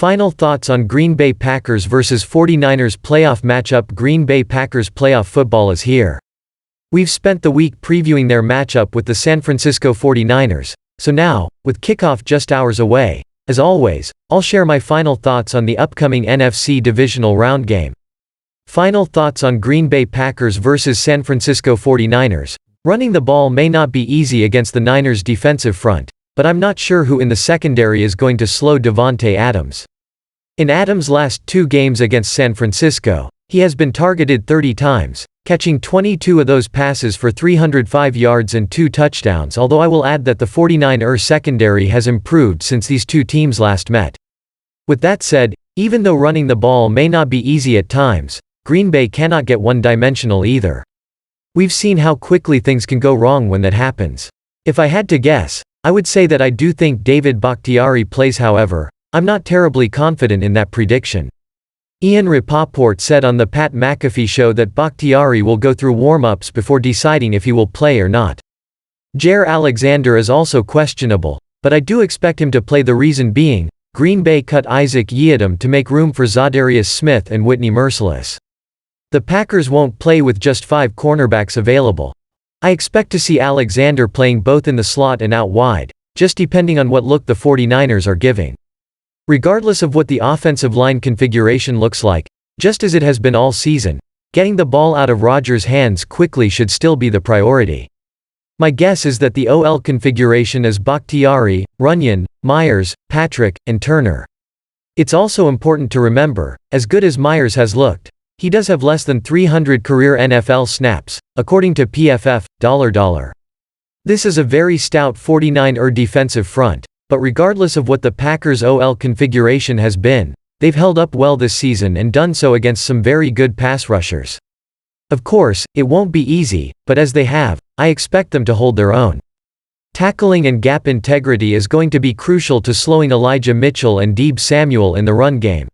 Final thoughts on Green Bay Packers vs 49ers playoff matchup. Green Bay Packers playoff football is here. We've spent the week previewing their matchup with the San Francisco 49ers, so now, with kickoff just hours away, as always, I'll share my final thoughts on the upcoming NFC divisional round game. Final thoughts on Green Bay Packers vs San Francisco 49ers. Running the ball may not be easy against the Niners' defensive front, but I'm not sure who in the secondary is going to slow Davante Adams. In Adams' last 2 games against San Francisco, he has been targeted 30 times, catching 22 of those passes for 305 yards and 2 touchdowns, although I will add that the 49ers secondary has improved since these two teams last met. With that said, even though running the ball may not be easy at times, Green Bay cannot get one-dimensional either. We've seen how quickly things can go wrong when that happens. If I had to guess, I would say that I do think David Bakhtiari plays. However, I'm not terribly confident in that prediction. Ian Rapoport said on the Pat McAfee show that Bakhtiari will go through warm-ups before deciding if he will play or not. Jaire Alexander is also questionable, but I do expect him to play. The reason being, Green Bay cut Isaac Yiadom to make room for Zadarius Smith and Whitney Mercilus. The Packers won't play with just 5 cornerbacks available. I expect to see Alexander playing both in the slot and out wide, just depending on what look the 49ers are giving. Regardless of what the offensive line configuration looks like, just as it has been all season, getting the ball out of Rodgers' hands quickly should still be the priority. My guess is that the OL configuration is Bakhtiari, Runyan, Myers, Patrick, and Turner. It's also important to remember, as good as Myers has looked, he does have less than 300 career NFL snaps, according to PFF. This is a very stout 49er defensive front, but regardless of what the Packers' OL configuration has been, they've held up well this season and done so against some very good pass rushers. Of course, it won't be easy, but as they have, I expect them to hold their own. Tackling and gap integrity is going to be crucial to slowing Elijah Mitchell and Deebo Samuel in the run game.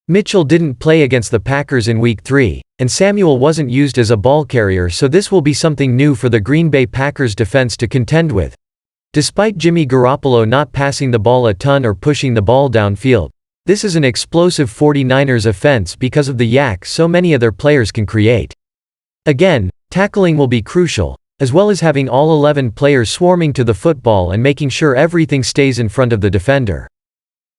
Mitchell didn't play against the Packers in Week 3, and Samuel wasn't used as a ball carrier, so this will be something new for the Green Bay Packers defense to contend with. Despite Jimmy Garoppolo not passing the ball a ton or pushing the ball downfield, this is an explosive 49ers offense because of the yak so many of their players can create. Again, tackling will be crucial, as well as having all 11 players swarming to the football and making sure everything stays in front of the defender.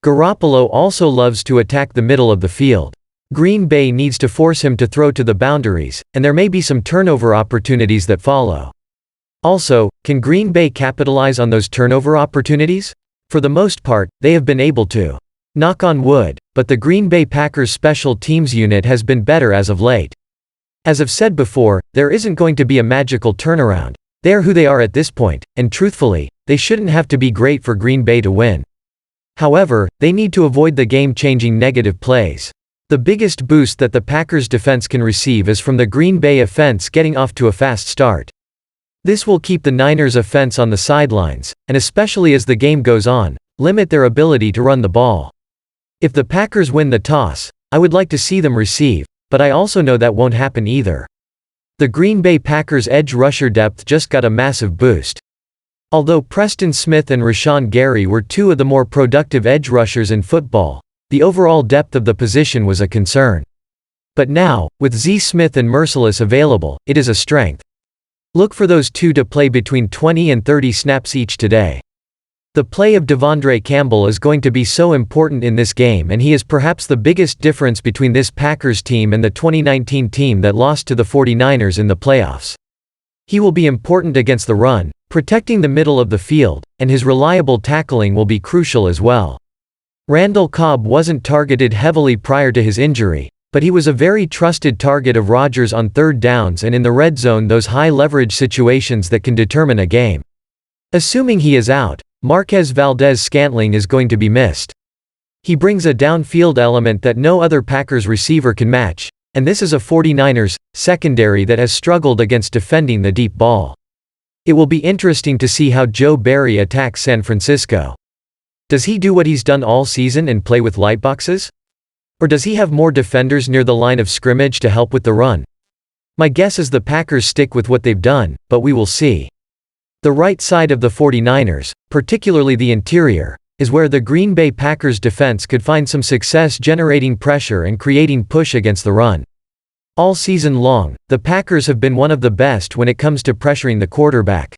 Garoppolo also loves to attack the middle of the field. Green Bay needs to force him to throw to the boundaries, and there may be some turnover opportunities that follow. Also, can Green Bay capitalize on those turnover opportunities? For the most part, they have been able to. Knock on wood, but the Green Bay Packers special teams unit has been better as of late. As I've said before, there isn't going to be a magical turnaround. They are who they are at this point, and truthfully, they shouldn't have to be great for Green Bay to win. However, they need to avoid the game-changing negative plays. The biggest boost that the Packers' defense can receive is from the Green Bay offense getting off to a fast start. This will keep the Niners' offense on the sidelines, and especially as the game goes on, limit their ability to run the ball. If the Packers win the toss, I would like to see them receive, but I also know that won't happen either. The Green Bay Packers' edge rusher depth just got a massive boost. Although Preston Smith and Rashan Gary were 2 of the more productive edge rushers in football, the overall depth of the position was a concern. But now, with Z. Smith and Mercilus available, it is a strength. Look for those 2 to play between 20 and 30 snaps each today. The play of Devondre Campbell is going to be so important in this game, and he is perhaps the biggest difference between this Packers team and the 2019 team that lost to the 49ers in the playoffs. He will be important against the run, protecting the middle of the field, and his reliable tackling will be crucial as well. Randall Cobb wasn't targeted heavily prior to his injury, but he was a very trusted target of Rodgers on 3rd downs and in the red zone, those high-leverage situations that can determine a game. Assuming he is out, Marquez Valdes-Scantling is going to be missed. He brings a downfield element that no other Packers receiver can match, and this is a 49ers secondary that has struggled against defending the deep ball. It will be interesting to see how Joe Barry attacks San Francisco. Does he do what he's done all season and play with light boxes? Or does he have more defenders near the line of scrimmage to help with the run? My guess is the Packers stick with what they've done, but we will see. The right side of the 49ers, particularly the interior, is where the Green Bay Packers defense could find some success generating pressure and creating push against the run. All season long, the Packers have been one of the best when it comes to pressuring the quarterback.